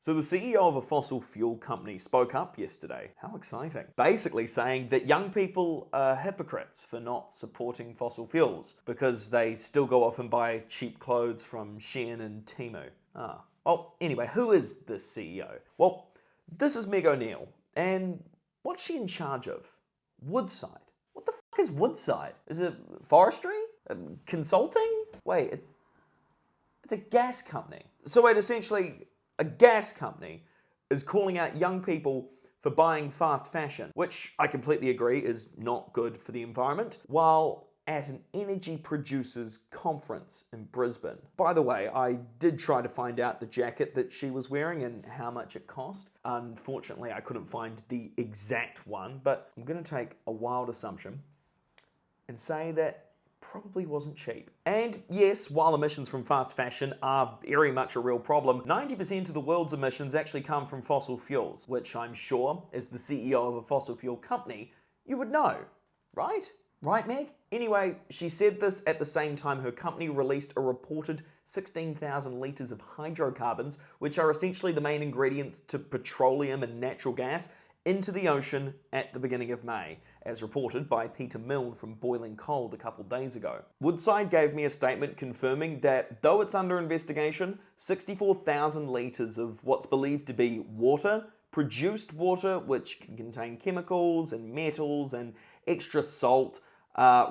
So the CEO of a fossil fuel company spoke up yesterday. How exciting. Basically saying that young people are hypocrites for not supporting fossil fuels because they still go off and buy cheap clothes from Shein and Temu. Well, anyway, who is this CEO? Well, this is Meg O'Neill. And what's she in charge of? Woodside. What the fuck is Woodside? Is it forestry? Consulting? Wait, it's a gas company. So wait, essentially, a gas company is calling out young people for buying fast fashion, which I completely agree is not good for the environment, while at an energy producers conference in Brisbane. By the way, I did try to find out the jacket that she was wearing and how much it cost. Unfortunately, I couldn't find the exact one, but I'm going to take a wild assumption and say that probably wasn't cheap. And yes, while emissions from fast fashion are very much a real problem, 90% of the world's emissions actually come from fossil fuels, which I'm sure, as the CEO of a fossil fuel company, you would know, right? Right, Meg? Anyway, she said this at the same time her company released a reported 16,000 litres of hydrocarbons, which are essentially the main ingredients to petroleum and natural gas, into the ocean at the beginning of May, as reported by Peter Milne from Boiling Cold a couple days ago. Woodside gave me a statement confirming that though it's under investigation, 64,000 litres of what's believed to be water, produced water, which can contain chemicals and metals and extra salt,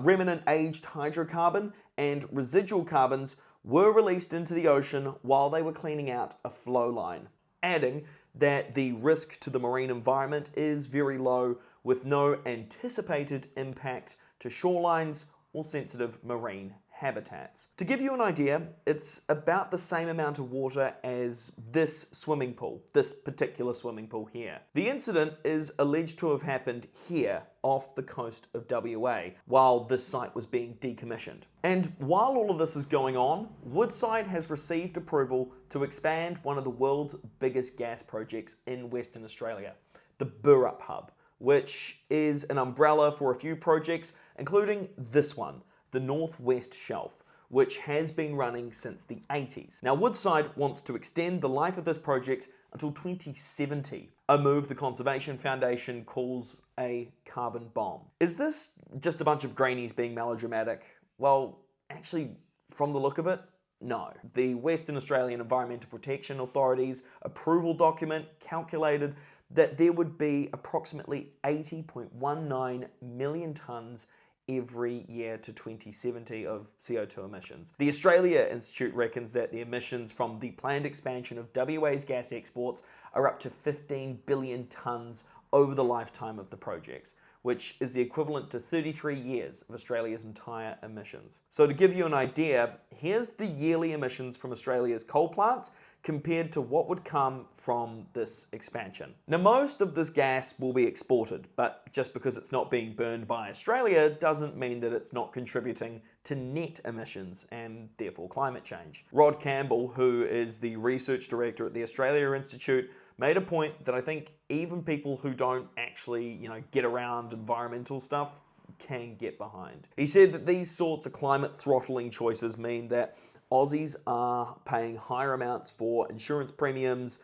remnant aged hydrocarbon, and residual carbons were released into the ocean while they were cleaning out a flow line, adding that the risk to the marine environment is very low, with no anticipated impact to shorelines or sensitive marine habitats. To give you an idea, it's about the same amount of water as this swimming pool, this particular swimming pool here. The incident is alleged to have happened here off the coast of WA while this site was being decommissioned. And while all of this is going on, Woodside has received approval to expand one of the world's biggest gas projects in Western Australia, the Burrup Hub, which is an umbrella for a few projects, including this one, the Northwest Shelf, which has been running since the 80s. Now, Woodside wants to extend the life of this project until 2070, a move the Conservation Foundation calls a carbon bomb. Is this just a bunch of greenies being melodramatic? Well, actually, from the look of it, no. The Western Australian Environmental Protection Authority's approval document calculated that there would be approximately 80.19 million tonnes every year to 2070 of CO2 emissions. The Australia Institute reckons that the emissions from the planned expansion of WA's gas exports are up to 15 billion tonnes over the lifetime of the projects, which is the equivalent to 33 years of Australia's entire emissions. So to give you an idea, here's the yearly emissions from Australia's coal plants compared to what would come from this expansion. Now, most of this gas will be exported, but just because it's not being burned by Australia doesn't mean that it's not contributing to net emissions and therefore climate change. Rod Campbell, who is the research director at the Australia Institute, made a point that I think even people who don't actually, get around environmental stuff can get behind. He said that these sorts of climate throttling choices mean that Aussies are paying higher amounts for insurance premiums,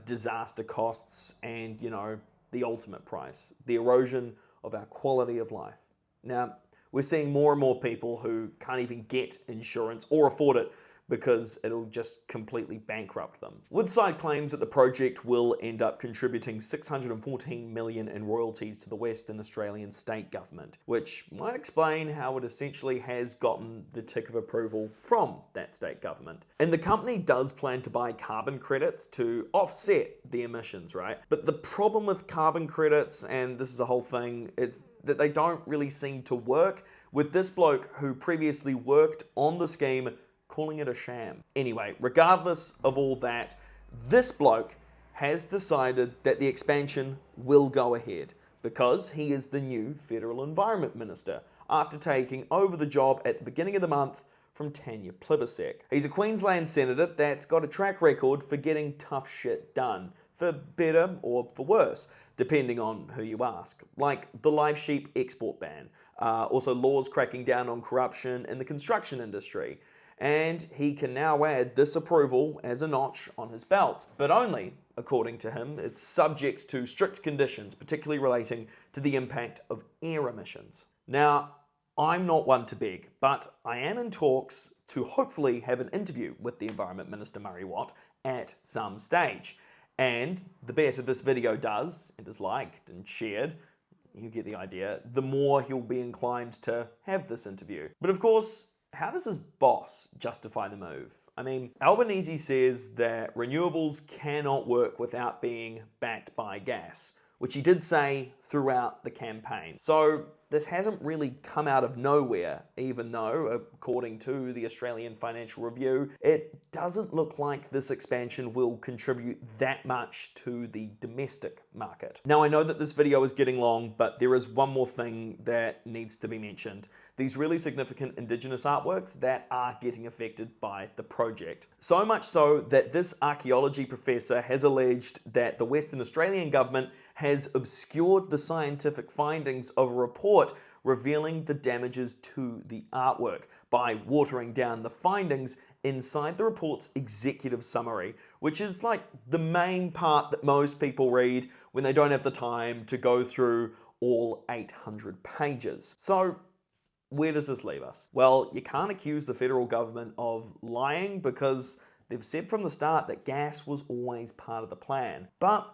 disaster costs, and, the ultimate price, the erosion of our quality of life. Now, we're seeing more and more people who can't even get insurance or afford it because it'll just completely bankrupt them. Woodside claims that the project will end up contributing 614 million in royalties to the Western Australian state government, which might explain how it essentially has gotten the tick of approval from that state government. And the company does plan to buy carbon credits to offset the emissions, right? But the problem with carbon credits, and this is a whole thing, it's that they don't really seem to work, with this bloke who previously worked on the scheme calling it a sham. Anyway, regardless of all that, this bloke has decided that the expansion will go ahead because he is the new Federal Environment Minister after taking over the job at the beginning of the month from Tanya Plibersek. He's a Queensland senator that's got a track record for getting tough shit done, for better or for worse, depending on who you ask, like the live sheep export ban, also laws cracking down on corruption in the construction industry, and he can now add this approval as a notch on his belt. But only, according to him, it's subject to strict conditions, particularly relating to the impact of air emissions. Now, I'm not one to beg, but I am in talks to hopefully have an interview with the Environment Minister Murray Watt at some stage. And the better this video does, and is liked and shared, you get the idea, the more he'll be inclined to have this interview. But of course, how does his boss justify the move? I mean, Albanese says that renewables cannot work without being backed by gas, which he did say throughout the campaign. So this hasn't really come out of nowhere, even though, according to the Australian Financial Review, it doesn't look like this expansion will contribute that much to the domestic market. Now, I know that this video is getting long, but there is one more thing that needs to be mentioned. These really significant Indigenous artworks that are getting affected by the project. So much so that this archaeology professor has alleged that the Western Australian government has obscured the scientific findings of a report revealing the damages to the artwork by watering down the findings inside the report's executive summary, which is like the main part that most people read when they don't have the time to go through all 800 pages. So where does this leave us? Well, you can't accuse the federal government of lying because they've said from the start that gas was always part of the plan. But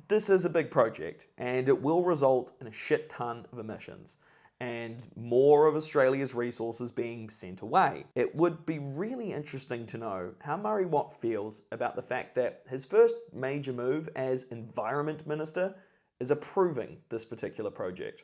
this is a big project and it will result in a shit ton of emissions and more of Australia's resources being sent away. It would be really interesting to know how Murray Watt feels about the fact that his first major move as Environment Minister is approving this particular project.